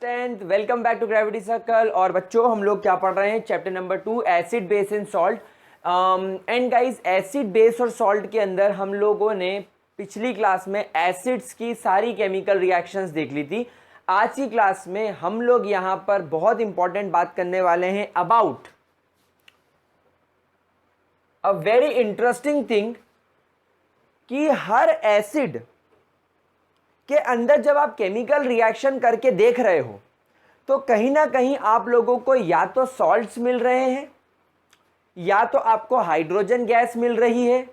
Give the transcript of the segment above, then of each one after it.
10th welcome back to Gravity Circle. और बच्चों हम लोग क्या पढ़ रहे हैं, chapter number 2 acid base and salt. And guys acid base और सॉल्ट के अंदर हम लोगों ने पिछली क्लास में एसिड्स की सारी केमिकल रिएक्शंस देख ली थी। आज की क्लास में हम लोग यहाँ पर बहुत इंपॉर्टेंट बात करने वाले हैं about a very interesting thing कि हर एसिड के अंदर जब आप केमिकल रिएक्शन करके देख रहे हो तो कहीं ना कहीं आप लोगों को या तो सॉल्ट्स मिल रहे हैं, या तो आपको हाइड्रोजन गैस मिल रही है,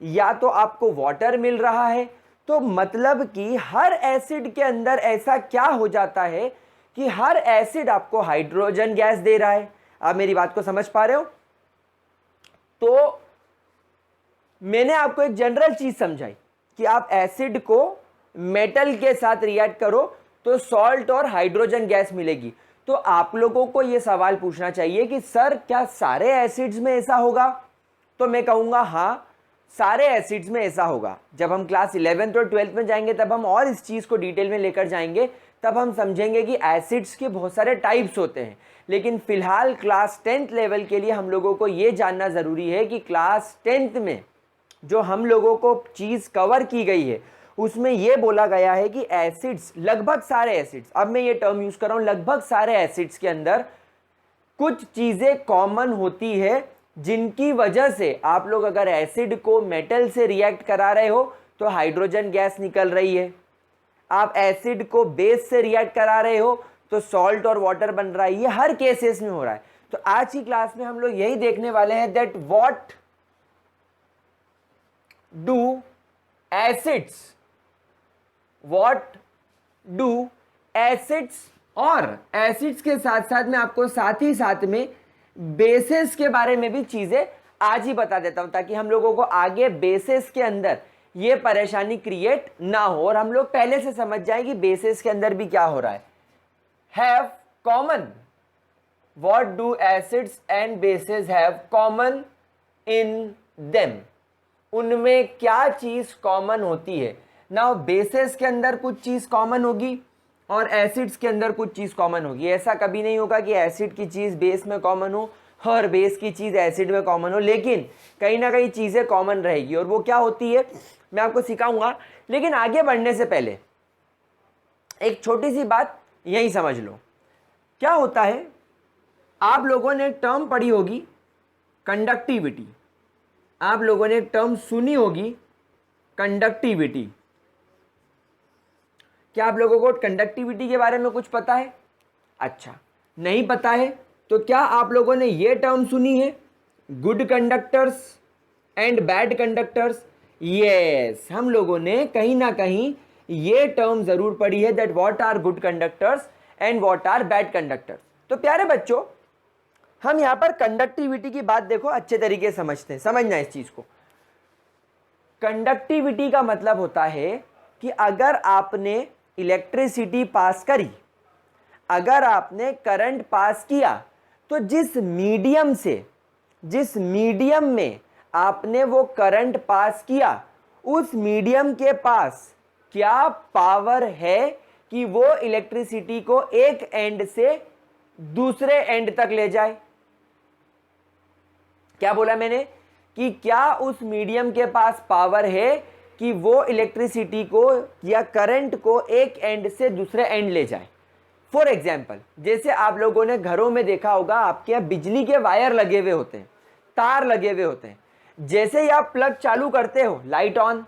या तो आपको वाटर मिल रहा है। तो मतलब कि हर एसिड के अंदर ऐसा क्या हो जाता है कि हर एसिड आपको हाइड्रोजन गैस दे रहा है। आप मेरी बात को समझ पा रहे हो? तो मैंने आपको एक जनरल चीज समझाई कि आप एसिड को मेटल के साथ रिएक्ट करो तो सॉल्ट और हाइड्रोजन गैस मिलेगी। तो आप लोगों को यह सवाल पूछना चाहिए कि सर क्या सारे एसिड्स में ऐसा होगा? तो मैं कहूंगा हाँ, सारे एसिड्स में ऐसा होगा। जब हम क्लास 11th और 12th में जाएंगे तब हम और इस चीज को डिटेल में लेकर जाएंगे, तब हम समझेंगे कि एसिड्स के बहुत सारे टाइप्स होते हैं। लेकिन फिलहाल क्लास 10th लेवल के लिए हम लोगों को यह जानना जरूरी है कि क्लास 10th में जो हम लोगों को चीज कवर की गई है उसमें यह बोला गया है कि एसिड्स, लगभग सारे एसिड्स, अब मैं ये टर्म यूज कर रहा हूं, लगभग सारे एसिड्स के अंदर कुछ चीजें कॉमन होती है जिनकी वजह से आप लोग अगर एसिड को मेटल से रिएक्ट करा रहे हो तो हाइड्रोजन गैस निकल रही है, आप एसिड को बेस से रिएक्ट करा रहे हो तो सॉल्ट और वाटर बन रहा है। ये हर केसेस में हो रहा है। तो आज की क्लास में हम लोग यही देखने वाले हैं दैट व्हाट डू एसिड्स और एसिड्स के साथ साथ में आपको साथ ही साथ में बेसिस के बारे में भी चीजें आज ही बता देता हूं, ताकि हम लोगों को आगे बेसिस के अंदर ये परेशानी क्रिएट ना हो और हम लोग पहले से समझ जाएं कि बेसिस के अंदर भी क्या हो रहा है। Have common, what do acids and bases have common in them, उनमें क्या चीज कॉमन होती है। नाउ बेसिस के अंदर कुछ चीज कॉमन होगी और एसिड्स के अंदर कुछ चीज कॉमन होगी। ऐसा कभी नहीं होगा कि एसिड की चीज बेस में कॉमन हो और बेस की चीज एसिड में कॉमन हो, लेकिन कहीं ना कहीं चीजें कॉमन रहेगी। और वो क्या होती है मैं आपको सिखाऊंगा। लेकिन आगे बढ़ने से पहले एक छोटी सी बात यही समझ लो। क्या होता है, आप लोगों ने एक टर्म पढ़ी होगी कंडक्टिविटी, आप लोगों ने एक टर्म सुनी होगी कंडक्टिविटी। क्या आप लोगों को कंडक्टिविटी के बारे में कुछ पता है? अच्छा, नहीं पता है तो क्या आप लोगों ने ये टर्म सुनी है good conductors and bad conductors? Yes, हम लोगों ने कहीं ना कहीं ये टर्म जरूर पढ़ी है that what are good conductors and what are bad conductors. तो प्यारे बच्चों, हम यहां पर कंडक्टिविटी की बात देखो अच्छे तरीके से समझते हैं, समझना इस चीज को। कंडक्टिविटी का मतलब होता है कि अगर आपने इलेक्ट्रिसिटी पास करी, अगर आपने करंट पास किया, तो जिस मीडियम में आपने वो करंट पास किया उस मीडियम के पास क्या पावर है कि वो इलेक्ट्रिसिटी को एक एंड से दूसरे एंड तक ले जाए। क्या बोला मैंने कि क्या उस मीडियम के पास पावर है कि वो इलेक्ट्रिसिटी को या करंट को एक एंड से दूसरे एंड ले जाए। फॉर एग्जाम्पल, जैसे आप लोगों ने घरों में देखा होगा आपके यहाँ बिजली के वायर लगे हुए होते हैं, तार लगे हुए होते हैं। जैसे ही आप प्लग चालू करते हो लाइट ऑन,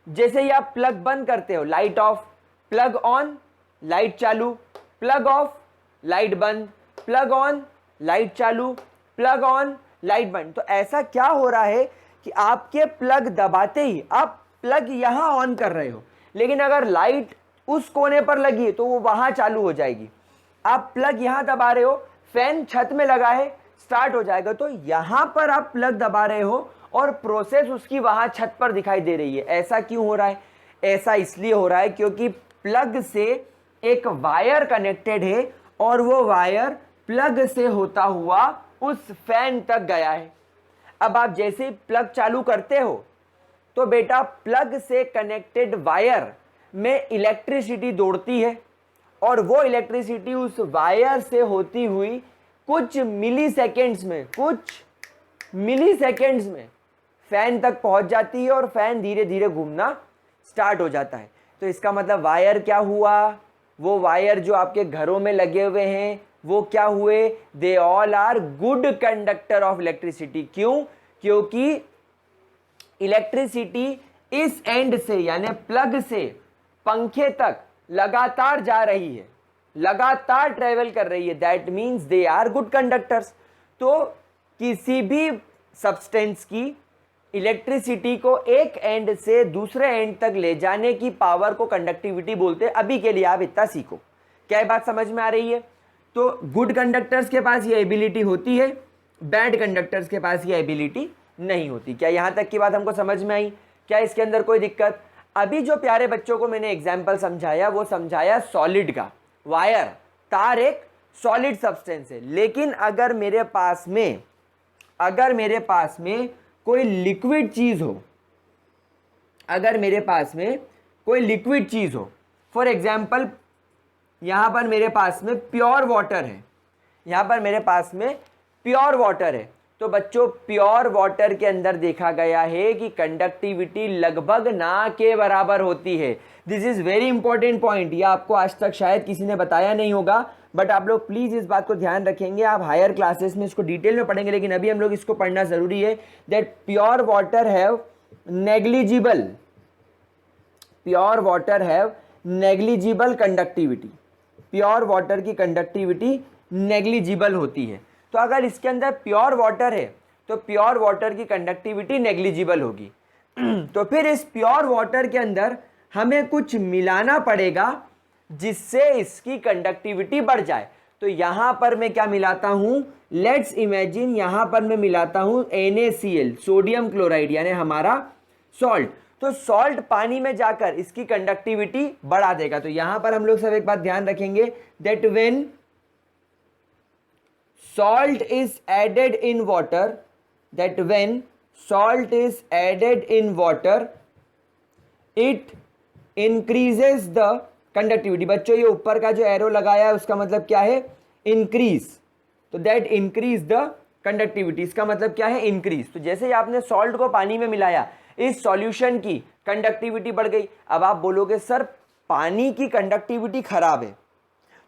जैसे ही आप प्लग बंद करते हो light of, plug on light चालू, प्लग ऑफ लाइट बंद, प्लग ऑन लाइट चालू, प्लग ऑन लाइट बंद। तो ऐसा क्या हो रहा है कि आपके प्लग दबाते ही आप प्लग यहां ऑन कर रहे हो, लेकिन अगर लाइट उस कोने पर लगी है तो वो वहां चालू हो जाएगी। आप प्लग यहां दबा रहे हो, फैन छत में लगा है, स्टार्ट हो जाएगा। तो यहां पर आप प्लग दबा रहे हो और प्रोसेस उसकी वहां छत पर दिखाई दे रही है। ऐसा क्यों हो रहा है? ऐसा इसलिए हो रहा है क्योंकि प्लग से एक वायर कनेक्टेड है और वो वायर प्लग से होता हुआ उस फैन तक गया है। अब आप जैसे प्लग चालू करते हो तो बेटा प्लग से कनेक्टेड वायर में इलेक्ट्रिसिटी दौड़ती है और वो इलेक्ट्रिसिटी उस वायर से होती हुई कुछ मिली सेकेंड्स में फैन तक पहुंच जाती है और फैन धीरे धीरे घूमना स्टार्ट हो जाता है। तो इसका मतलब वायर क्या हुआ, वो वायर जो आपके घरों में लगे हुए हैं वो क्या हुए, they all are good conductor of electricity. क्यों? क्योंकि इलेक्ट्रिसिटी इस एंड से यानी प्लग से पंखे तक लगातार जा रही है, लगातार ट्रेवल कर रही है, that means they are good conductors. तो किसी भी सब्सटेंस की इलेक्ट्रिसिटी को एक एंड से दूसरे एंड तक ले जाने की पावर को कंडक्टिविटी बोलते हैं। अभी के लिए आप इतना सीखो, क्या बात समझ में आ रही है? तो गुड कंडक्टर्स के पास ये एबिलिटी होती है, बैड कंडक्टर्स के पास ये एबिलिटी नहीं होती। क्या यहां तक की बात हमको समझ में आई? क्या इसके अंदर कोई दिक्कत? अभी जो प्यारे बच्चों को मैंने एग्जाम्पल समझाया वो समझाया सॉलिड का, वायर तार एक सॉलिड सब्सटेंस है। लेकिन अगर मेरे पास में कोई लिक्विड चीज हो, अगर मेरे पास में कोई लिक्विड चीज हो, फॉर एग्जाम्पल यहां पर मेरे पास में प्योर वाटर है, यहां पर मेरे पास में प्योर वाटर है, तो बच्चों प्योर वाटर के अंदर देखा गया है कि कंडक्टिविटी लगभग ना के बराबर होती है। This is very important point, ये आपको आज तक शायद किसी ने बताया नहीं होगा, बट आप लोग प्लीज इस बात को ध्यान रखेंगे। आप हायर क्लासेस में इसको डिटेल में पढ़ेंगे, लेकिन अभी हम लोग इसको पढ़ना जरूरी है। That pure water have negligible conductivity, pure water की कंडक्टिविटी नेग्लिजिबल होती है। तो अगर इसके अंदर प्योर वाटर है तो प्योर वाटर की कंडक्टिविटी नेग्लिजिबल होगी। तो फिर इस प्योर वाटर के अंदर हमें कुछ मिलाना पड़ेगा जिससे इसकी कंडक्टिविटी बढ़ जाए। तो यहां पर मैं क्या मिलाता हूं, लेट्स इमेजिन यहां पर मैं मिलाता हूं NaCl, सोडियम क्लोराइड, यानी हमारा सॉल्ट। तो सॉल्ट पानी में जाकर इसकी कंडक्टिविटी बढ़ा देगा। तो यहां पर हम लोग सब एक बात ध्यान रखेंगे, that when salt is added in water, that when salt is added in water it increases the conductivity। बच्चों ये ऊपर का जो एरो लगाया है उसका मतलब क्या है, इंक्रीज। तो दैट इंक्रीज द कंडक्टिविटी, इसका मतलब क्या है, इंक्रीज। तो जैसे ही आपने सॉल्ट को पानी में मिलाया, इस सॉल्यूशन की कंडक्टिविटी बढ़ गई। अब आप बोलोगे सर पानी की कंडक्टिविटी खराब है,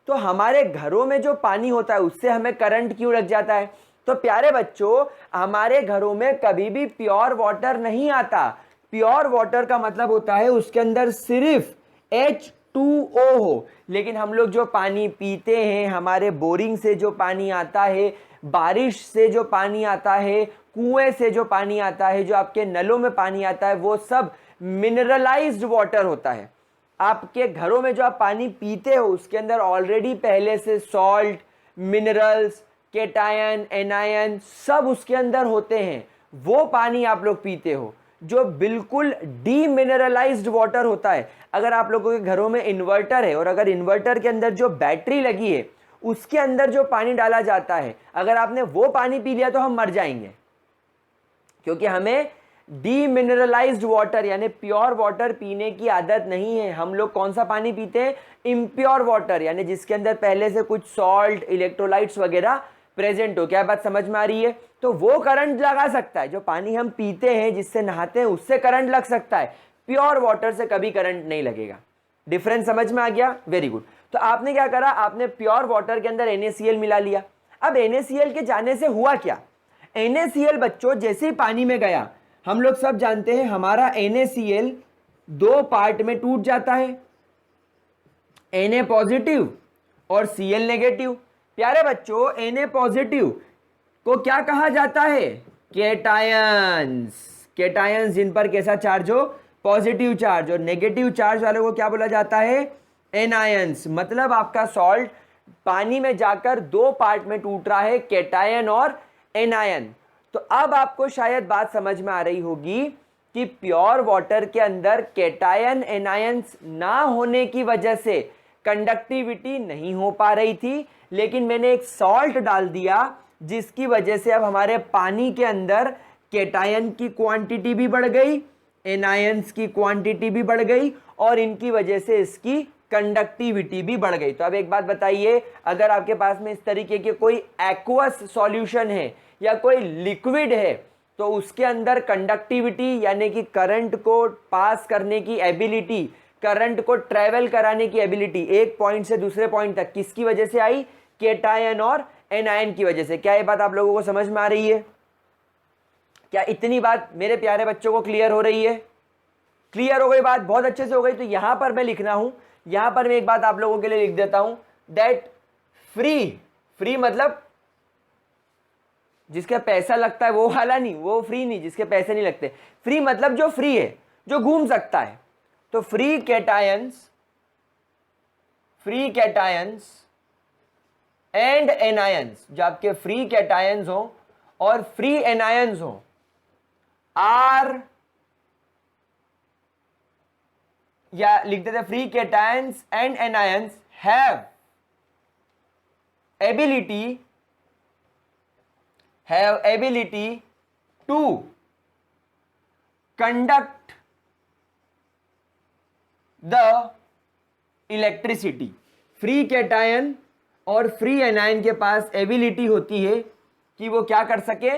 तो हमारे घरों में जो पानी होता है उससे हमें करंट क्यों लग जाता है? तो प्यारे बच्चों हमारे घरों में कभी भी प्योर वाटर नहीं आता। प्योर वाटर का मतलब होता है उसके अंदर सिर्फ H2O हो। लेकिन हम लोग जो पानी पीते हैं, हमारे बोरिंग से जो पानी आता है, बारिश से जो पानी आता है, कुएं से जो पानी आता है, जो आपके नलों में पानी आता है, वो सब मिनरलाइज्ड वाटर होता है। आपके घरों में जो आप पानी पीते हो उसके अंदर ऑलरेडी पहले से सॉल्ट, मिनरल्स, केटायन, एनायन सब उसके अंदर होते हैं। वो पानी आप लोग पीते हो जो बिल्कुल डीमिनरलाइज्ड वाटर होता है। अगर आप लोगों के घरों में इन्वर्टर है और अगर इन्वर्टर के अंदर जो बैटरी लगी है उसके अंदर जो पानी डाला जाता है, अगर आपने वो पानी पी लिया तो हम मर जाएंगे, क्योंकि हमें डीमिनरलाइज्ड वाटर यानी प्योर वाटर पीने की आदत नहीं है। हम लोग कौन सा पानी पीते हैं, इम्प्योर वाटर, यानी जिसके अंदर पहले से कुछ सॉल्ट, इलेक्ट्रोलाइट्स वगैरह प्रेजेंट हो। क्या बात समझ में आ रही है? तो वो करंट लगा सकता है, जो पानी हम पीते हैं, जिससे नहाते हैं, उससे करंट लग सकता है। प्योर वाटर से कभी करंट नहीं लगेगा। डिफरेंस समझ में आ गया? Very good. तो आपने क्या करा, आपने प्योर वाटर के अंदर NaCl मिला लिया। अब NaCl के जाने से हुआ क्या, NaCl बच्चों जैसे ही पानी में गया, हम लोग सब जानते हैं हमारा NaCl दो पार्ट में टूट जाता है, Na पॉजिटिव और Cl नेगेटिव। प्यारे बच्चों Na पॉजिटिव को क्या कहा जाता है, केटायंस। केटायंस जिन पर कैसा चार्ज हो, पॉजिटिव चार्ज, और नेगेटिव चार्ज वालों को क्या बोला जाता है, एनायंस। मतलब आपका सॉल्ट पानी में जाकर दो पार्ट में टूट रहा है, केटायन और एनायन। तो अब आपको शायद बात समझ में आ रही होगी कि प्योर वाटर के अंदर केटायन एनायंस ना होने की वजह से कंडक्टिविटी नहीं हो पा रही थी, लेकिन मैंने एक सॉल्ट डाल दिया जिसकी वजह से अब हमारे पानी के अंदर केटायन की क्वांटिटी भी बढ़ गई, एनायंस की क्वांटिटी भी बढ़ गई, और इनकी वजह से इसकी कंडक्टिविटी भी बढ़ गई। तो अब एक बात बताइए, अगर आपके पास में इस तरीके के कोई एक्वस सॉल्यूशन है या कोई लिक्विड है तो उसके अंदर कंडक्टिविटी यानी कि करंट को पास करने की एबिलिटी, करंट को ट्रेवल कराने की एबिलिटी एक पॉइंट से दूसरे पॉइंट तक किसकी वजह से आई? केटायन और एनायन की वजह से। क्या ये बात आप लोगों को समझ में आ रही है? क्या इतनी बात मेरे प्यारे बच्चों को क्लियर हो रही है? क्लियर हो गई बात? बहुत अच्छे से हो गई। तो यहां पर मैं लिखना हूं, यहां पर मैं एक बात आप लोगों के लिए लिख देता हूं, दैट फ्री मतलब जिसका पैसा लगता है वो वाला नहीं, वो फ्री नहीं, जिसके पैसे नहीं लगते। फ्री मतलब जो फ्री है, जो घूम सकता है। तो फ्री कैटायंस एंड एनायंस, जो आपके फ्री कैटायंस हो और फ्री एनायंस हो, आर, या लिख देते free cations and anions have ability to conduct the electricity। Free cation और फ्री एनायन के पास एबिलिटी होती है कि वो क्या कर सके?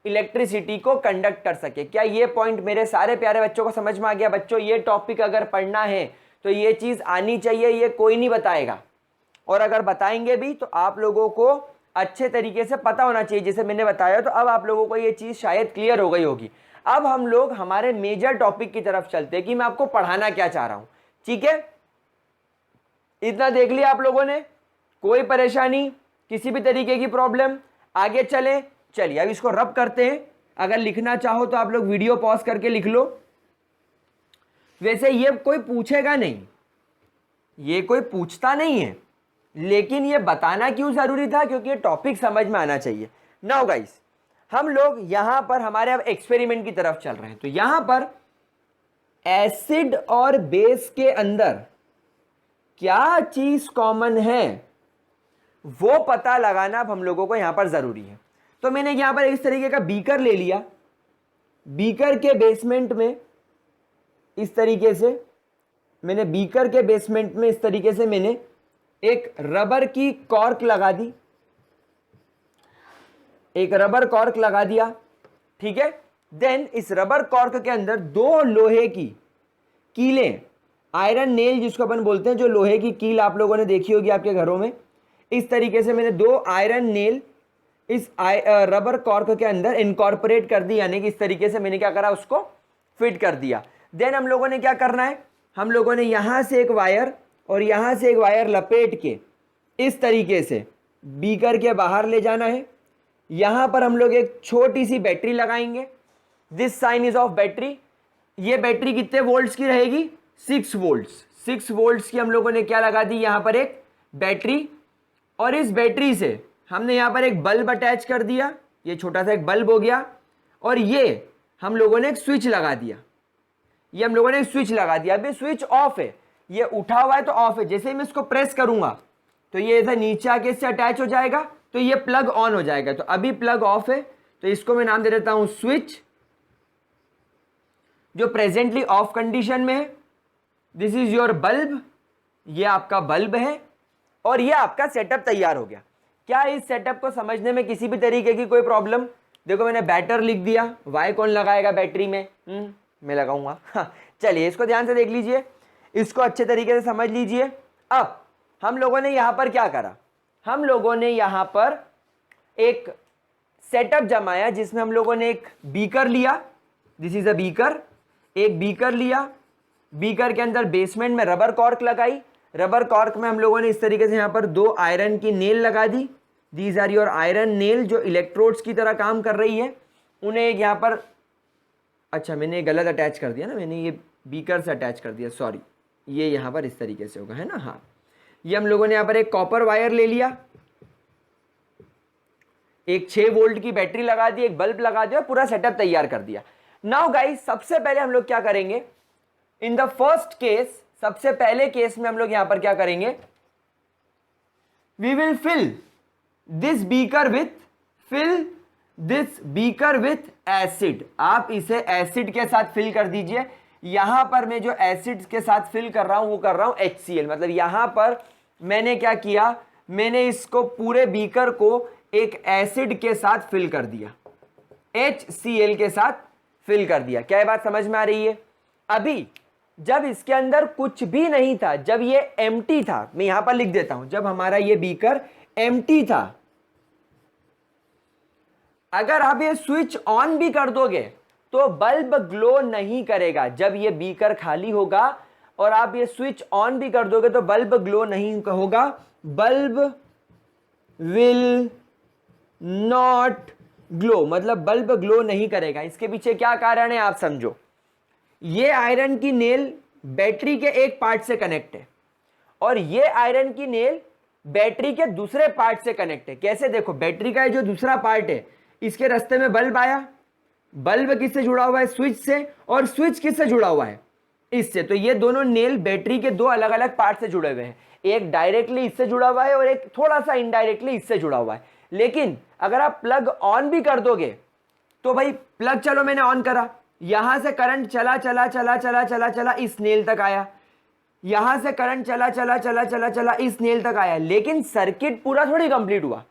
इलेक्ट्रिसिटी को कंडक्ट कर सके। क्या ये पॉइंट मेरे सारे प्यारे बच्चों को समझ में आ गया? बच्चों ये टॉपिक अगर पढ़ना है तो ये चीज आनी चाहिए, ये कोई नहीं बताएगा, और अगर बताएंगे भी तो आप लोगों को अच्छे तरीके से पता होना चाहिए जैसे मैंने बताया। तो अब आप लोगों को ये चीज शायद क्लियर हो गई होगी। अब हम लोग हमारे मेजर टॉपिक की तरफ चलते हैं कि मैं आपको पढ़ाना क्या चाह रहा हूं। ठीक है, इतना देख लिया आप लोगों ने? कोई परेशानी, किसी भी तरीके की प्रॉब्लम? आगे चले? चलिए अब इसको रब करते हैं। अगर लिखना चाहो तो आप लोग वीडियो पॉज करके लिख लो। वैसे ये कोई पूछेगा नहीं, ये कोई पूछता नहीं है, लेकिन ये बताना क्यों जरूरी था? क्योंकि ये टॉपिक समझ में आना चाहिए। नाउ गाइस, हम लोग यहां पर हमारे अब एक्सपेरिमेंट की तरफ चल रहे हैं। तो यहां पर एसिड और बेस के अंदर क्या चीज कॉमन है वो पता लगाना अब हम लोगों को यहां पर जरूरी है। तो मैंने यहां पर इस तरीके का बीकर ले लिया। बीकर के बेसमेंट में इस तरीके से मैंने बीकर के बेसमेंट में इस तरीके से मैंने एक रबर की कॉर्क लगा दी, एक रबर कॉर्क लगा दिया। ठीक है, देन इस रबर कॉर्क के अंदर दो लोहे की कीलें, आयरन नेल जिसको अपन बोलते हैं, जो लोहे की कील आप लोगों ने देखी होगी आपके घरों में, इस तरीके से मैंने दो आयरन नेल इस रबर कॉर्क के अंदर इनकॉर्पोरेट कर दी, यानी कि इस तरीके से मैंने क्या करा, उसको फिट कर दिया। देन हम लोगों ने क्या करना है, हम लोगों ने यहां से एक वायर और यहां से एक वायर लपेट के इस तरीके से बीकर के बाहर ले जाना है। यहां पर हम लोग एक छोटी सी बैटरी लगाएंगे। This sign is of battery. ये बैटरी कितने वोल्ट्स की रहेगी? 6 वोल्ट्स। 6 वोल्ट्स की हम लोगों ने क्या लगा दी, यहां पर एक बैटरी, और इस बैटरी से हमने यहां पर एक बल्ब अटैच कर दिया। ये छोटा सा एक बल्ब हो गया, और ये हम लोगों ने एक स्विच लगा दिया। ये हम लोगों ने एक स्विच लगा दिया। अभी स्विच ऑफ है, ये उठा हुआ है तो ऑफ है। जैसे ही मैं इसको प्रेस करूंगा तो ये इधर नीचे आके इससे अटैच हो जाएगा, तो ये प्लग ऑन हो जाएगा। तो अभी प्लग ऑफ है, तो इसको मैं नाम दे देता हूं स्विच, जो प्रेजेंटली ऑफ कंडीशन में है। दिस इज योर बल्ब, ये आपका बल्ब है, और ये आपका सेटअप तैयार हो गया। क्या इस सेटअप को समझने में किसी भी तरीके की कोई प्रॉब्लम? देखो मैंने बैटर लिख दिया, वाई कौन लगाएगा बैटरी में? मैं लगाऊंगा। हाँ, चलिए इसको ध्यान से देख लीजिए, इसको अच्छे तरीके से समझ लीजिए। अब हम लोगों ने यहां पर क्या करा, हम लोगों ने यहां पर एक सेटअप जमाया जिसमें हम लोगों ने एक बीकर लिया। This is a beaker. एक बीकर लिया, बीकर के अंदर बेसमेंट में रबर कॉर्क लगाई। रबर कॉर्क में हम लोगों ने इस तरीके से यहां पर दो आयरन की नेल लगा दी। These are your iron nail, जो इलेक्ट्रोड्स की तरह काम कर रही है। उन्हें एक यहां पर, अच्छा मैंने गलत अटैच कर दिया ना, मैंने ये बीकर से अटैच कर दिया, सॉरी। ये यहां पर इस तरीके से होगा, है ना। हाँ, ये हम लोगों ने यहां पर एक कॉपर वायर ले लिया, एक 6 वोल्ट की बैटरी लगा दी, एक बल्ब लगा दिया, पूरा सेटअप तैयार कर दिया। नाउ गाइस, सबसे पहले हम लोग क्या करेंगे, इन द फर्स्ट केस, सबसे पहले केस में हम लोग यहां पर क्या करेंगे, we will fill this beaker with acid. आप इसे एसिड के साथ फिल कर दीजिए। यहां पर मैं जो एसिड के साथ फिल कर रहा हूं वो कर रहा हूं HCl, मतलब यहां पर मैंने क्या किया, मैंने इसको पूरे बीकर को एक एसिड के साथ फिल कर दिया, HCl के साथ फिल कर दिया। क्या ये बात समझ में आ रही है? अभी जब इसके अंदर कुछ भी नहीं था, जब ये एम्प्टी था, मैं यहां पर लिख देता हूं, जब हमारा ये बीकर एम्प्टी था, अगर आप ये स्विच ऑन भी कर दोगे तो बल्ब ग्लो नहीं करेगा। जब ये बीकर खाली होगा और आप ये स्विच ऑन भी कर दोगे तो बल्ब ग्लो नहीं होगा, बल्ब विल नॉट ग्लो, मतलब बल्ब ग्लो नहीं करेगा। इसके पीछे क्या कारण है आप समझो। ये आयरन की नेल बैटरी के एक पार्ट से कनेक्ट है और ये आयरन की नेल बैटरी के दूसरे पार्ट से कनेक्ट है। कैसे? देखो, बैटरी का जो दूसरा पार्ट है इसके रास्ते में बल्ब आया, बल्ब किससे जुड़ा हुआ है? स्विच से, और स्विच किससे जुड़ा हुआ है? इससे। तो ये दोनों नेल बैटरी के दो अलग अलग पार्ट से जुड़े हुए हैं, एक डायरेक्टली इससे जुड़ा हुआ है और एक थोड़ा सा इनडायरेक्टली इससे जुड़ा हुआ है। लेकिन अगर आप प्लग ऑन भी कर दोगे तो भाई प्लग, चलो मैंने ऑन करा, यहां से करंट चला चला चला चला चला चला इस नेल तक आया, यहां से करंट चला चला चला चला चला इस नेल तक आया, लेकिन सर्किट पूरा थोड़ी कंप्लीट हुआ।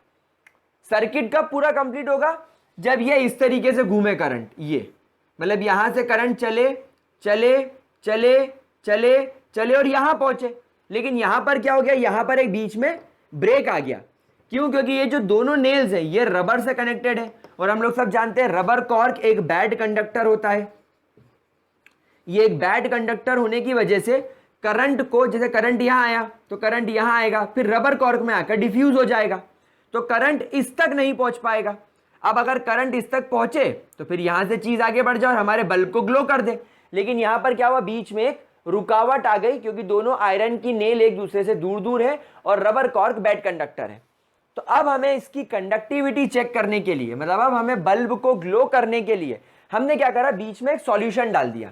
सर्किट कब पूरा कंप्लीट होगा? जब ये इस तरीके से घूमे करंट, ये मतलब यहां से करंट चले चले चले चले चले और यहां पहुंचे। लेकिन यहां पर क्या हो गया? यहां पर एक बीच में ब्रेक आ गया। क्यों? क्योंकि ये जो दोनों नेल्स हैं ये रबर से कनेक्टेड है और हम लोग सब जानते हैं रबर कॉर्क एक बैड कंडक्टर होता है। ये एक बैड कंडक्टर होने की वजह से करंट को, जैसे करंट यहां आया तो करंट यहां आएगा, फिर रबर कॉर्क में आकर डिफ्यूज हो जाएगा, तो करंट इस तक नहीं पहुंच पाएगा। अब अगर करंट इस तक पहुंचे तो फिर यहां से चीज आगे बढ़ जाए और हमारे बल्ब को ग्लो कर दे। लेकिन यहां पर क्या हुआ? बीच में एक रुकावट आ गई, क्योंकि दोनों आयरन की नेल एक दूसरे से दूर दूर है और रबर कॉर्क बैड कंडक्टर है। तो अब हमें इसकी कंडक्टिविटी चेक करने के लिए, मतलब अब हमें बल्ब को ग्लो करने के लिए हमने क्या करा? बीच में एक सॉल्यूशन डाल दिया।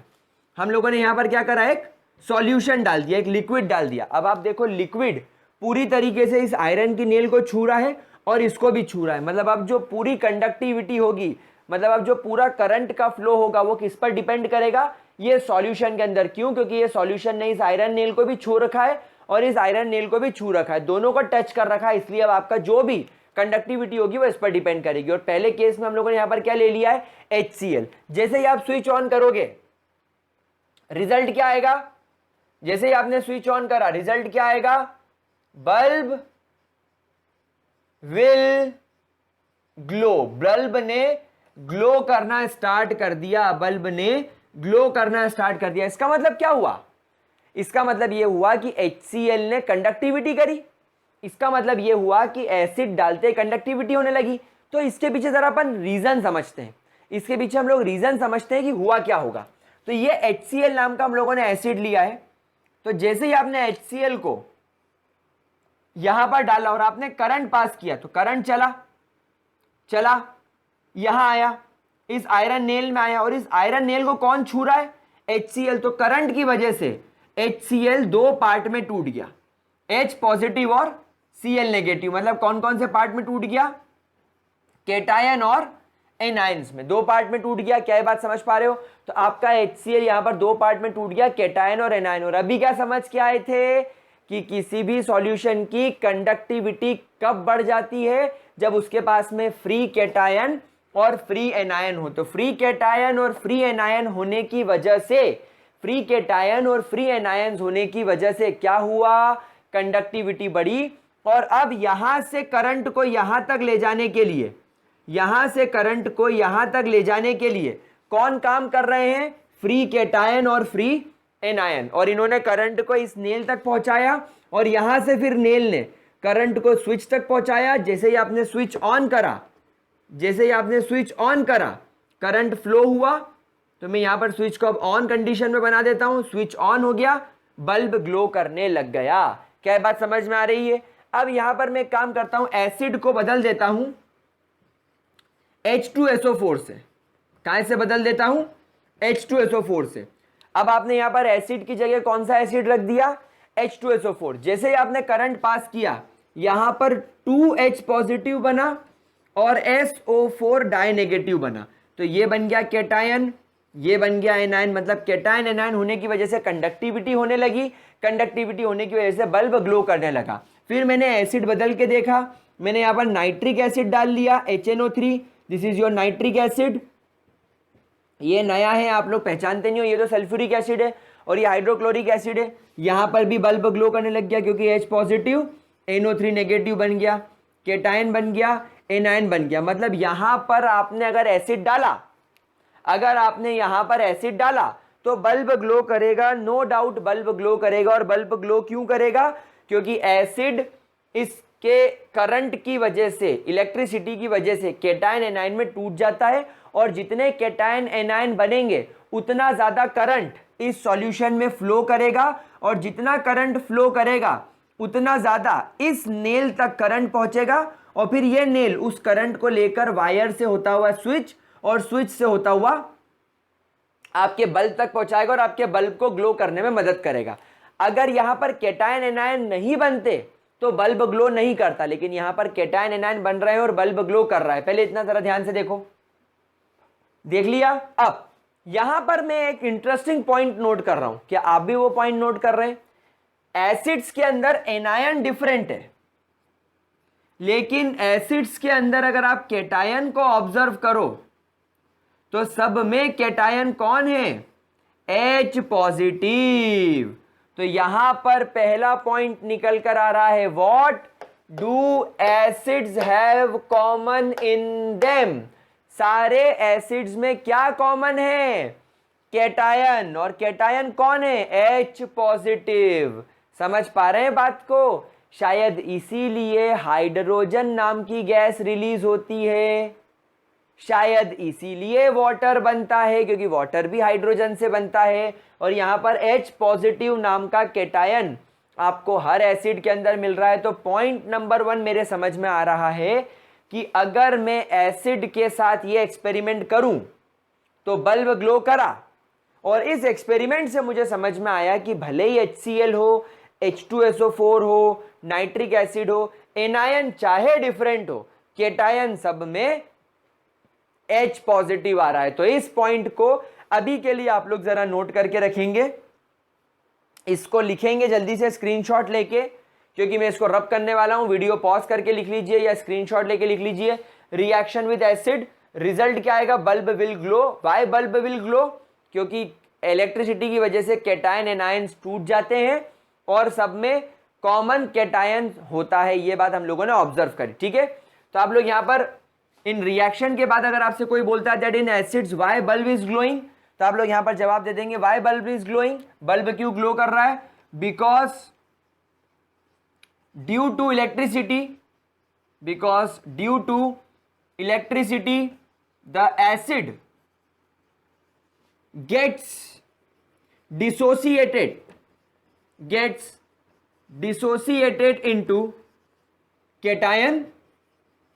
हम लोगों ने यहां पर क्या करा? एक सॉल्यूशन डाल दिया, एक लिक्विड डाल दिया। अब आप देखो, लिक्विड पूरी तरीके से इस आयरन की नेल को छू रहा है और इसको भी छू रहा है। मतलब अब जो पूरी कंडक्टिविटी होगी, मतलब अब जो पूरा करंट का फ्लो होगा वो किस पर डिपेंड करेगा? ये सॉल्यूशन के अंदर। क्यों? क्योंकि ये सॉल्यूशन ने इस आयरन नेल को भी छू रखा है और इस आयरन नेल को भी छू रखा है, दोनों को टच कर रखा है, इसलिए अब आपका जो भी कंडक्टिविटी होगी वो इस पर डिपेंड करेगी। और पहले केस में हम लोगों ने यहां पर क्या ले लिया है? HCl। जैसे ही आप स्विच ऑन करोगे रिजल्ट क्या आएगा? जैसे ही आपने स्विच ऑन करा रिजल्ट क्या आएगा? Bulb will glow. बल्ब ने ग्लो करना स्टार्ट कर दिया, बल्ब ने ग्लो करना स्टार्ट कर दिया। इसका मतलब क्या हुआ? इसका मतलब यह हुआ कि HCl ने कंडक्टिविटी करी। इसका मतलब यह हुआ कि एसिड डालते कंडक्टिविटी होने लगी। तो इसके पीछे जरा अपन रीजन समझते हैं, इसके पीछे हम लोग रीजन समझते हैं कि हुआ क्या होगा। तो ये HCl नाम का हम लोगों ने एसिड लिया है। तो जैसे ही आपने HCl को यहां पर डाला और आपने करंट पास किया तो करंट चला चला, यहां आया, इस आयरन नेल में आया, और इस आयरन नेल को कौन छू रहा है? HCl। तो करंट की वजह से HCl दो पार्ट में टूट गया, H पॉजिटिव और Cl नेगेटिव। मतलब कौन कौन से पार्ट में टूट गया? कैटायन और एनायंस में, दो पार्ट में टूट गया। क्या ये बात समझ पा रहे हो? तो आपका HCl यहां पर दो पार्ट में टूट गया, कैटायन और एनायन। और अभी क्या समझ के आए थे कि किसी भी सॉल्यूशन की कंडक्टिविटी कब बढ़ जाती है? जब उसके पास में फ्री कैटायन और फ्री एनायन हो। तो फ्री कैटायन और फ्री एनायन होने की वजह से, फ्री कैटायन और फ्री एनायंस होने की वजह से क्या हुआ? कंडक्टिविटी बढ़ी। और अब यहां से करंट को यहां तक ले जाने के लिए, यहां से करंट को यहां तक ले जाने के लिए कौन काम कर रहे हैं? फ्री कैटायन और फ्री एनायन। और इन्होंने करंट को इस नेल तक पहुंचाया और यहां से फिर नेल ने करंट को स्विच तक पहुंचाया। जैसे ही आपने स्विच ऑन करा, जैसे ही आपने स्विच ऑन करा करंट फ्लो हुआ। तो मैं यहां पर स्विच को अब ऑन कंडीशन में बना देता हूं, स्विच ऑन हो गया, बल्ब ग्लो करने लग गया। क्या बात समझ में आ रही है? अब यहां पर मैं काम करता हूं, एसिड को बदल देता हूं H2SO4 से। कहां से बदल देता हूं? H2SO4 से। अब आपने यहां पर एसिड की जगह कौन सा एसिड रख दिया? H2SO4। जैसे ही आपने करंट पास किया यहां पर 2H पॉजिटिव बना और SO4 डाई नेगेटिव बना। तो ये बन गया कैटायन ये बन गया एनायन, मतलब कैटायन एनायन होने की वजह से कंडक्टिविटी होने लगी, कंडक्टिविटी होने की वजह से बल्ब ग्लो करने लगा। फिर मैंने एसिड बदल के देखा, मैंने यहाँ पर नाइट्रिक एसिड डाल लिया HNO3, this is your nitric acid. ये नया है, आप लोग पहचानते नहीं हो, ये तो सल्फ्यूरिक एसिड है और ये हाइड्रोक्लोरिक एसिड है। यहाँ पर भी बल्ब ग्लो करने लग गया क्योंकि H पॉजिटिव NO3 नेगेटिव बन गया, कैटायन बन गया, एनायन बन गया। मतलब यहाँ पर आपने अगर एसिड डाला, अगर आपने यहाँ पर एसिड डाला तो बल्ब ग्लो करेगा, नो डाउट बल्ब ग्लो करेगा। और बल्ब ग्लो क्यों करेगा? क्योंकि एसिड इसके करंट की वजह से, इलेक्ट्रिसिटी की वजह से कैटायन एनायन में टूट जाता है और जितने कैटायन एनायन बनेंगे उतना ज्यादा करंट इस सॉल्यूशन में फ्लो करेगा और जितना करंट फ्लो करेगा उतना ज्यादा इस नेल तक करंट पहुंचेगा और फिर ये नेल उस करंट को लेकर वायर से होता हुआ स्विच और स्विच से होता हुआ आपके बल्ब तक पहुंचाएगा और आपके बल्ब को ग्लो करने में मदद करेगा। अगर यहां पर कैटायन एनायन नहीं बनते तो बल्ब ग्लो नहीं करता, लेकिन यहां पर कैटायन एनायन बन रहे हैं और बल्ब ग्लो कर रहा है। पहले इतना जरा ध्यान से देखो, देख लिया। अब यहां पर मैं एक इंटरेस्टिंग पॉइंट नोट कर रहा हूं, क्या आप भी वो पॉइंट नोट कर रहे हैं? एसिड्स के अंदर एनायन डिफरेंट है, लेकिन एसिड्स के अंदर अगर आप कैटायन को ऑब्जर्व करो तो सब में कैटायन कौन है? H positive. तो यहां पर पहला पॉइंट निकल कर आ रहा है, what do acids have common in them? सारे एसिड्स में क्या कॉमन है? कैटायन। और कैटायन कौन है? H positive. समझ पा रहे हैं बात को? शायद इसीलिए हाइड्रोजन नाम की गैस रिलीज होती है, शायद इसीलिए वाटर बनता है क्योंकि वाटर भी हाइड्रोजन से बनता है। और यहां पर H पॉजिटिव नाम का कैटायन आपको हर एसिड के अंदर मिल रहा है। तो पॉइंट नंबर 1 मेरे समझ में आ रहा है कि अगर मैं एसिड के साथ ये एक्सपेरिमेंट करूं तो बल्ब ग्लो करा, और इस एक्सपेरिमेंट से मुझे समझ में आया कि भले ही HCl हो, H2SO4 हो, नाइट्रिक एसिड हो, एनायन चाहे डिफरेंट हो, कैटायन सब में H पॉजिटिव आ रहा है। तो इस पॉइंट को अभी के लिए आप लोग जरा नोट करके रखेंगे, इसको लिखेंगे जल्दी से स्क्रीनशॉट लेके, क्योंकि मैं इसको रब करने वाला हूं। वीडियो पॉज करके लिख लीजिए या स्क्रीनशॉट लेके लिख लीजिए। रिएक्शन विद एसिड, रिजल्ट क्या आएगा? Bulb will glow. Why bulb will glow? क्योंकि इलेक्ट्रिसिटी की वजह से कैटायन एनायंस टूट जाते हैं और सब में कॉमन कैटायन होता है। ये बात हम लोगों ने ऑब्जर्व करी, ठीक है। तो आप लोग यहां पर इन रिएक्शन के बाद अगर आपसे कोई बोलता है that in acids why bulb is glowing, तो आप लोग यहां पर जवाब दे देंगे why bulb is glowing. Bulb क्यों ग्लो कर रहा है? Because due to electricity, because due to electricity the acid gets dissociated into cation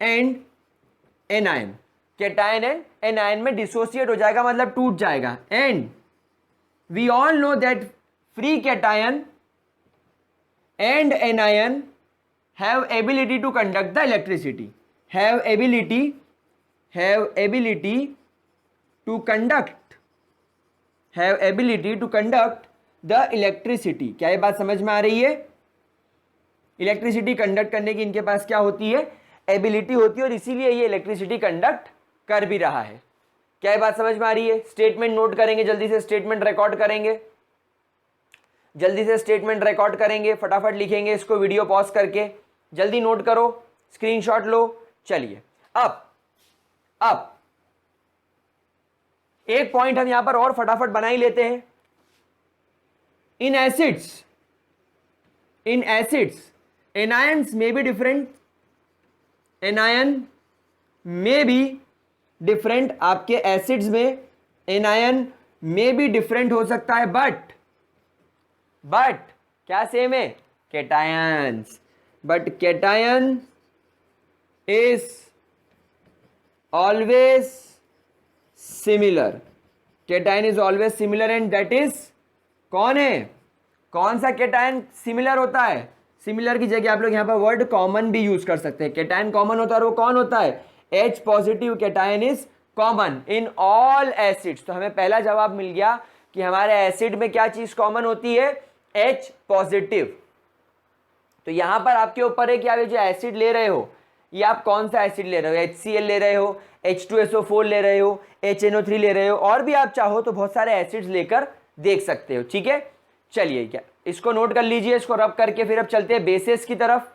and anion। Cation and anion में डिसोसिएट हो जाएगा, मतलब टूट जाएगा। And we all know that free cation and anion have ability to conduct the electricity, have ability to conduct the electricity. क्या ये बात समझ में आ रही है? इलेक्ट्रिसिटी कंडक्ट करने की इनके पास क्या होती है? एबिलिटी होती है, और इसीलिए ये इलेक्ट्रिसिटी कंडक्ट कर भी रहा है। क्या ये बात समझ में आ रही है? स्टेटमेंट नोट करेंगे, जल्दी से स्टेटमेंट रिकॉर्ड करेंगे, जल्दी से स्टेटमेंट रिकॉर्ड करेंगे, फटाफट लिखेंगे इसको वीडियो पॉज करके, जल्दी नोट करो, स्क्रीनशॉट लो। चलिए अब एक पॉइंट हम यहां पर और फटाफट बना ही लेते हैं। इन एसिड्स एनायंस में बी डिफरेंट, एनायन में बी डिफरेंट। आपके एसिड्स में एनायन में भी डिफरेंट हो सकता है, बट क्या सेम है? Cations. But cation is always similar, cation is always similar, and that is कौन है? कौन सा कैटायन सिमिलर होता है? सिमिलर की जगह आप लोग यहां पर वर्ड कॉमन भी यूज कर सकते हैं। कैटायन कॉमन होता है और वो कौन होता है? H positive cation is common in all acids. तो हमें पहला जवाब मिल गया कि हमारे एसिड में क्या चीज कॉमन होती है, H पॉजिटिव। तो यहां पर आपके ऊपर है कि आप ये जो एसिड ले रहे हो ये आप कौन सा एसिड ले रहे हो, HCl ले रहे हो, H2SO4 ले रहे हो, HNO3 ले रहे हो, और भी आप चाहो तो बहुत सारे एसिड्स लेकर देख सकते हो। ठीक है, चलिए क्या इसको नोट कर लीजिए, इसको रब करके फिर अब चलते हैं बेसिस की तरफ।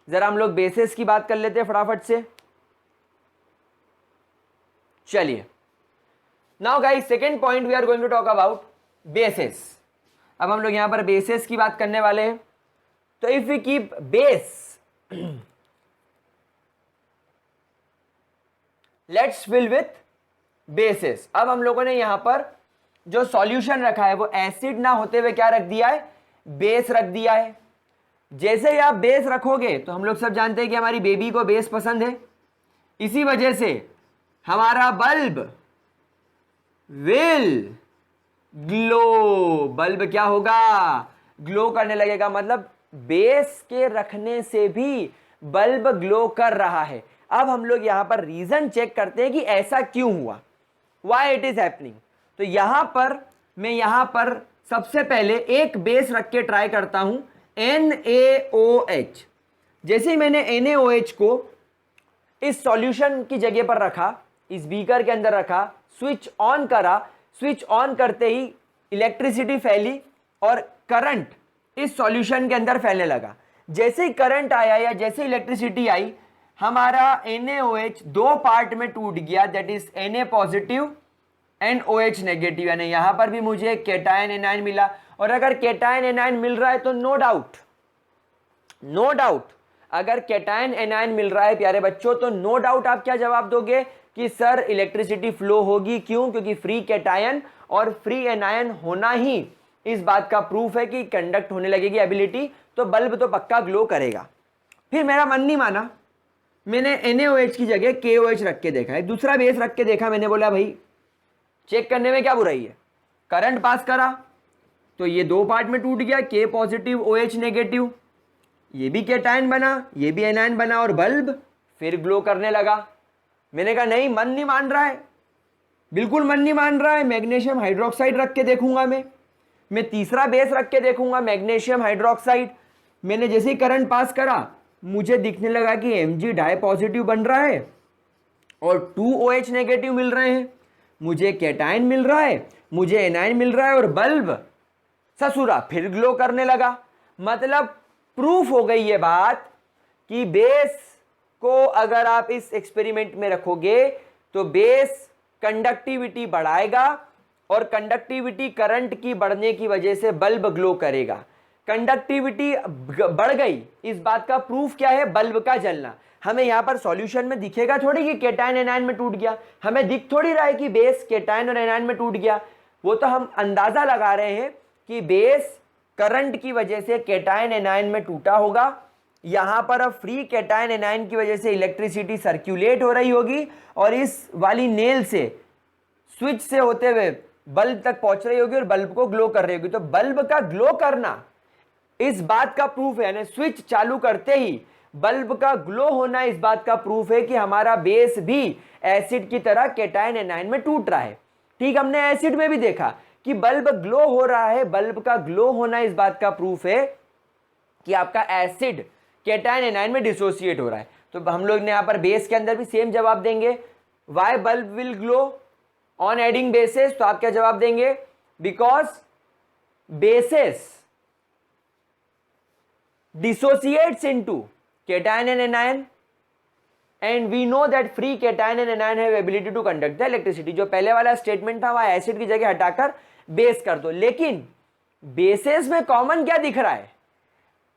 जरा हम लोग बेसिस की बात कर लेते हैं फटाफट से। चलिए, now guys second point we are going to talk about bases. अब हम लोग यहां पर बेसिस की बात करने वाले हैं। तो if we keep base, let's fill with bases. अब हम लोगों ने यहां पर जो सॉल्यूशन रखा है वो एसिड ना होते हुए क्या रख दिया है, बेस रख दिया है। जैसे ही आप बेस रखोगे तो हम लोग सब जानते हैं कि हमारी बेबी को बेस पसंद है, इसी वजह से हमारा बल्ब विल ग्लो। बल्ब क्या होगा, ग्लो करने लगेगा। मतलब बेस के रखने से भी बल्ब ग्लो कर रहा है। अब हम लोग यहां पर रीजन चेक करते हैं कि ऐसा क्यों हुआ, व्हाई इट इज हैपनिंग। तो यहां पर सबसे पहले एक बेस रख के ट्राई करता हूं, NaOH। जैसे ही मैंने NaOH को इस सॉल्यूशन की जगह पर रखा, इस बीकर के अंदर रखा, स्विच ऑन करा, स्विच ऑन करते ही इलेक्ट्रिसिटी फैली और करंट इस सॉल्यूशन के अंदर फैलने लगा। जैसे ही करंट आया या जैसे इलेक्ट्रिसिटी आई, हमारा NaOH दो पार्ट में टूट गया, that is Na positive and OH negative. यानी यहां पर भी मुझे केटायन एनायन मिला। और अगर केटायन एनायन मिल रहा है तो नो डाउट अगर केटायन एनायन मिल रहा है प्यारे बच्चों, तो नो डाउट आप क्या जवाब दोगे कि सर इलेक्ट्रिसिटी फ्लो होगी। क्यों? क्योंकि फ्री केटायन और फ्री एनायन होना ही इस बात का प्रूफ है कि कंडक्ट होने लगेगी एबिलिटी, तो बल्ब तो पक्का ग्लो करेगा। फिर मेरा मन नहीं माना, मैंने NaOH की जगह KOH रख के देखा है, दूसरा बेस रख के देखा। मैंने बोला भाई चेक करने में क्या बुराई है, करंट पास करा तो ये दो पार्ट में टूट गया, K पॉजिटिव OH नेगेटिव, ये भी केटायन बना, ये भी एनायन बना और बल्ब फिर ग्लो करने लगा। मैंने कहा नहीं, मन नहीं मान रहा है, बिल्कुल मन नहीं मान रहा है। मैग्नीशियम हाइड्रोक्साइड रख के देखूंगा, मैं तीसरा बेस रख के देखूंगा, मैग्नीशियम हाइड्रोक्साइड। मैंने जैसे ही करंट पास करा मुझे दिखने लगा कि Mg डाई पॉजिटिव बन रहा है और 2OH नेगेटिव मिल रहे हैं, मुझे केटायन मिल रहा है, मुझे एनायन मिल रहा है और बल्ब ससुरा फिर ग्लो करने लगा। मतलब प्रूफ हो गई ये बात कि बेस को अगर आप इस एक्सपेरिमेंट में रखोगे तो बेस कंडक्टिविटी बढ़ाएगा और कंडक्टिविटी करंट की बढ़ने की वजह से बल्ब ग्लो करेगा। कंडक्टिविटी बढ़ गई, इस बात का प्रूफ क्या है, बल्ब का जलना। हमें यहां पर सॉल्यूशन में दिखेगा थोड़ी कि केटायन एनायन में टूट गया, हमें दिख थोड़ी रहा है कि बेस केटायन और एनायन में टूट गया। वो तो हम अंदाजा लगा रहे हैं कि बेस करंट की वजह से केटायन एनायन में टूटा होगा। यहां पर अब फ्री केटायन एनायन की वजह से इलेक्ट्रिसिटी सर्कुलेट हो रही होगी और इस वाली नेल से स्विच से होते हुए बल्ब तक पहुंच रही होगी और बल्ब को ग्लो कर रही होगी। तो बल्ब का ग्लो करना इस बात का प्रूफ है, यानी स्विच चालू करते ही बल्ब का ग्लो होना इस बात का प्रूफ है कि हमारा बेस भी एसिड की तरह केटायन एनायन में टूट रहा है। ठीक, हमने एसिड में भी देखा कि बल्ब ग्लो हो रहा है, बल्ब का ग्लो होना इस बात का प्रूफ है कि आपका एसिड केटायन एनायन में डिसोसिएट हो रहा है। तो हम लोग ने यहां पर बेस के अंदर भी सेम जवाब देंगे, why bulb will glow on adding basis. तो आप क्या जवाब देंगे, because basis dissociates into cation and anion and we know that free cation and anion have ability to conduct the electricity। जो पहले वाला स्टेटमेंट था वहां एसिड की जगह हटाकर बेस कर दो। लेकिन बेसेस में कॉमन क्या दिख रहा है,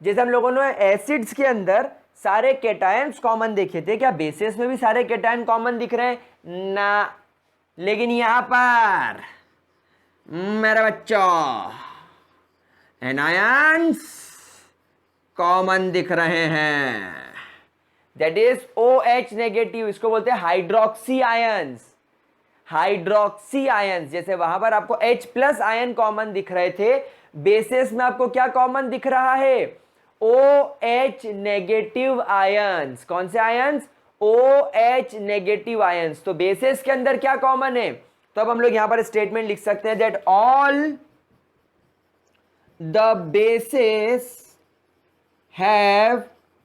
जैसे हम लोगों ने एसिड्स के अंदर सारे केटायंस कॉमन देखे थे, क्या बेसेस में भी सारे केटायन कॉमन दिख रहे हैं ना? लेकिन यहां पर मेरे बच्चों एनायंस कॉमन दिख रहे हैं, दैट इज OH नेगेटिव। इसको बोलते हैं हाइड्रोक्सी आयंस। हाइड्रोक्सी आयंस, जैसे वहां पर आपको H प्लस आयन कॉमन दिख रहे थे, बेसिस में आपको क्या कॉमन दिख रहा है, OH नेगेटिव आयंस। कौन से आयंस? OH negative ions. तो बेसिस के अंदर क्या कॉमन है? तो अब हम लोग यहां पर स्टेटमेंट लिख सकते हैं that all the basis have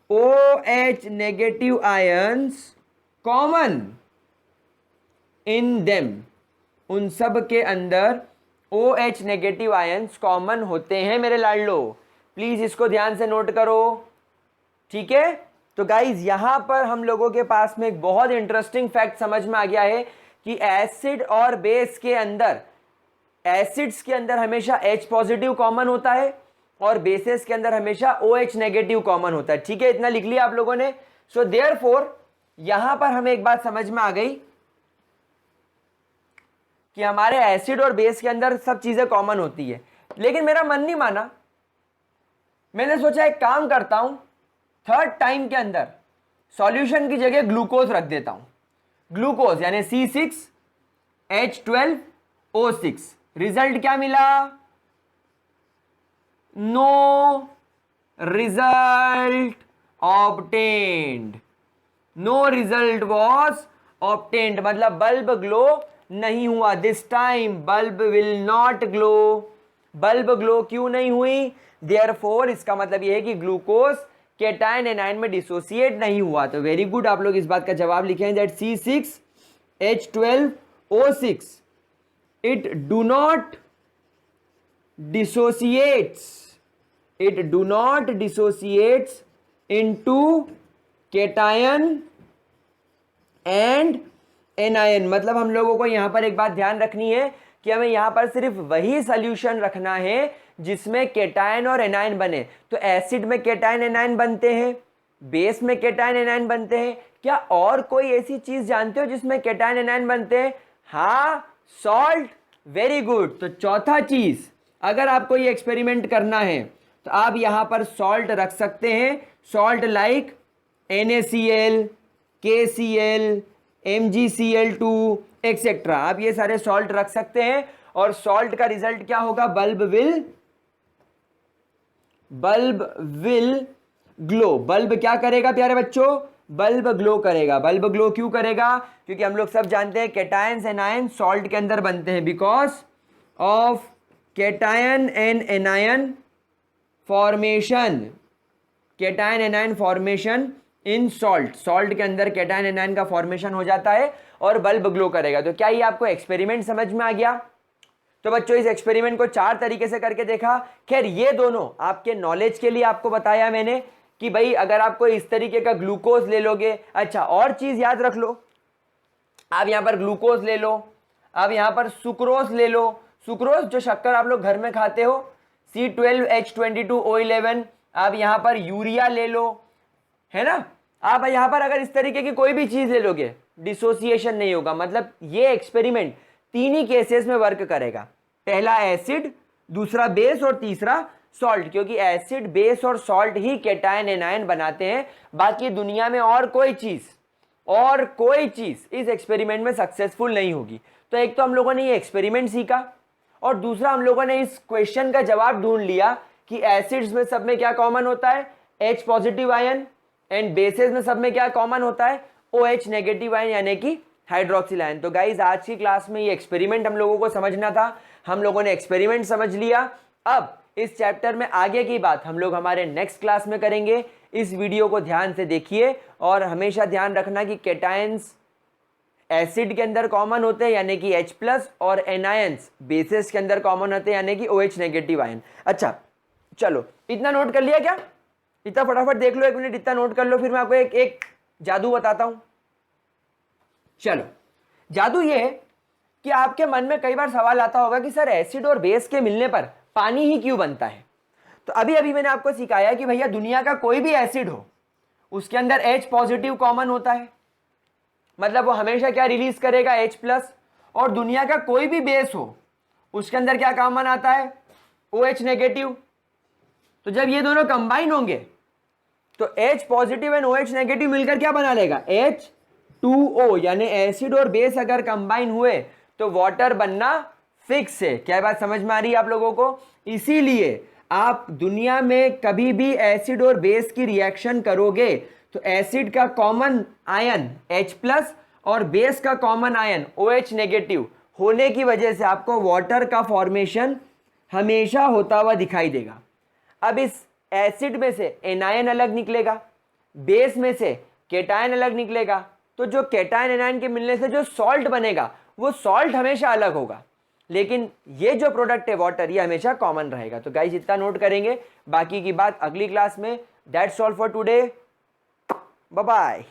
OH negative ions common in them. उन सब के अंदर OH नेगेटिव आयंस कॉमन होते हैं मेरे लाडलो, प्लीज इसको ध्यान से नोट करो, ठीक है। तो गाइज यहां पर हम लोगों के पास में एक बहुत इंटरेस्टिंग फैक्ट समझ में आ गया है कि एसिड और बेस के अंदर, एसिड्स के अंदर हमेशा H पॉजिटिव कॉमन होता है और बेसिस के अंदर हमेशा OH नेगेटिव कॉमन होता है, ठीक है। इतना लिख लिया आप लोगों ने। सो देयरफॉर यहां पर हमें एक बात समझ में आ गई कि हमारे एसिड और बेस के अंदर सब चीजें कॉमन होती है। लेकिन मेरा मन नहीं माना, मैंने सोचा एक काम करता हूं, थर्ड टाइम के अंदर सॉल्यूशन की जगह ग्लूकोज रख देता हूं। ग्लूकोज यानी C6H12O6। रिजल्ट क्या मिला? No result obtained. No result was obtained, मतलब बल्ब ग्लो नहीं हुआ। This time bulb will not glow. Bulb glow क्यों नहीं हुई? देयरफॉर इसका मतलब यह है कि ग्लूकोज केटायन एनायन में डिसोसिएट नहीं हुआ। तो वेरी गुड, आप लोग इस बात का जवाब लिखें that C6H12O6 it do not dissociates into cation and anion. मतलब हम लोगों को यहां पर एक बात ध्यान रखनी है कि हमें यहां पर सिर्फ वही सॉल्यूशन रखना है जिसमें केटायन और एनायन बने। तो एसिड में केटायन एनायन बनते हैं, बेस में केटायन एनायन बनते हैं। क्या और कोई ऐसी चीज जानते हो जिसमें केटायन एनायन बनते हैं? हाँ, सॉल्ट। Very good. तो चौथा चीज, अगर आपको ये एक्सपेरिमेंट करना है तो आप यहां पर सॉल्ट रख सकते हैं। Salt like NaCl, KCl, MgCl2 etcetera, आप ये सारे सॉल्ट रख सकते हैं। और सॉल्ट का रिजल्ट क्या होगा? Bulb will glow. बल्ब क्या करेगा प्यारे बच्चों? बल्ब ग्लो करेगा। बल्ब ग्लो क्यों करेगा? क्योंकि हम लोग सब जानते हैं केटायंस एनायन सॉल्ट के अंदर बनते हैं, because of cation and anion formation. Cation anion formation in salt, salt के अंदर केटायन एनायन का फॉर्मेशन हो जाता है और बल्ब ग्लो करेगा। तो क्या ये आपको एक्सपेरिमेंट समझ में आ गया? तो बच्चों इस एक्सपेरिमेंट को 4 तरीके से करके देखा। खैर ये दोनों आपके नॉलेज के लिए आपको बताया मैंने कि भाई अगर आपको इस तरीके का ग्लूकोज ले लोगे। अच्छा, और चीज याद रख लो, आप यहां पर ग्लूकोज ले लो, आप यहां पर सुक्रोज ले लो। सुक्रोज जो शक्कर आप लोग घर में खाते हो, C12H22O11। आप यहां पर यूरिया ले लो, है ना। आप यहां पर अगर इस तरीके की कोई भी चीज ले लोगे, डिसोसिएशन नहीं होगा। मतलब ये एक्सपेरिमेंट 3 ही केसेस में वर्क करेगा। पहला एसिड, दूसरा बेस और तीसरा सॉल्ट, क्योंकि एसिड, बेस और सॉल्ट ही केटायन एनायन बनाते हैं। बाकी दुनिया में और कोई चीज इस एक्सपेरिमेंट में सक्सेसफुल नहीं होगी। तो एक तो हम लोगों ने ये एक्सपेरिमेंट सीखा और दूसरा हम लोगों ने इस क्वेश्चन का जवाब ढूंढ लिया कि एसिड्स में सब में क्या कॉमन होता है? H positive ion, and bases में सब में क्या कॉमन होता है? OH नेगेटिव आयन यानी कि हाइड्रोक्सिल आयन। तो गाइज आज की क्लास में ये एक्सपेरिमेंट हम लोगों को समझना था, हम लोगों ने एक्सपेरिमेंट समझ लिया। अब इस चैप्टर में आगे की बात हम लोग हमारे नेक्स्ट क्लास में करेंगे। इस वीडियो को ध्यान से देखिए और हमेशा ध्यान रखना कि केटायंस एसिड के अंदर कॉमन होते हैं यानी कि H+, और एनायंस बेसिस के अंदर कॉमन होते हैं यानी कि OH नेगेटिव आयन। अच्छा चलो, इतना नोट कर लिया क्या? इतना फटाफट देख लो, 1 मिनट इतना नोट कर लो, फिर मैं आपको एक जादू बताता हूं। चलो, जादू ये है कि आपके मन में कई बार सवाल आता होगा कि सर एसिड और बेस के मिलने पर पानी ही क्यों बनता है? तो अभी मैंने आपको सिखाया कि भैया दुनिया का कोई भी एसिड हो उसके अंदर H पॉजिटिव कॉमन होता है, मतलब वो हमेशा क्या रिलीज करेगा? H+। और दुनिया का कोई भी बेस हो उसके अंदर क्या कॉमन आता है? OH negative. तो जब ये दोनों कंबाइन होंगे तो H positive and OH negative मिलकर क्या बना लेगा? H2O। यानी एसिड और बेस अगर कंबाइन हुए तो वाटर बनना फिक्स है। क्या बात समझ में आ रही है आप लोगों को? इसीलिए आप दुनिया में कभी भी एसिड और बेस की रिएक्शन करोगे तो एसिड का कॉमन आयन H+ और बेस का कॉमन आयन OH नेगेटिव होने की वजह से आपको वाटर का फॉर्मेशन हमेशा होता हुआ दिखाई देगा। अब इस एसिड में से एनायन अलग निकलेगा, बेस में से केटायन अलग निकलेगा, तो जो केटायन एनायन के मिलने से जो सॉल्ट बनेगा वो सॉल्ट हमेशा अलग होगा, लेकिन ये जो प्रोडक्ट है वाटर ये हमेशा कॉमन रहेगा। तो गाइस इतना नोट करेंगे, बाकी की बात अगली क्लास में। That's all for today, bye bye.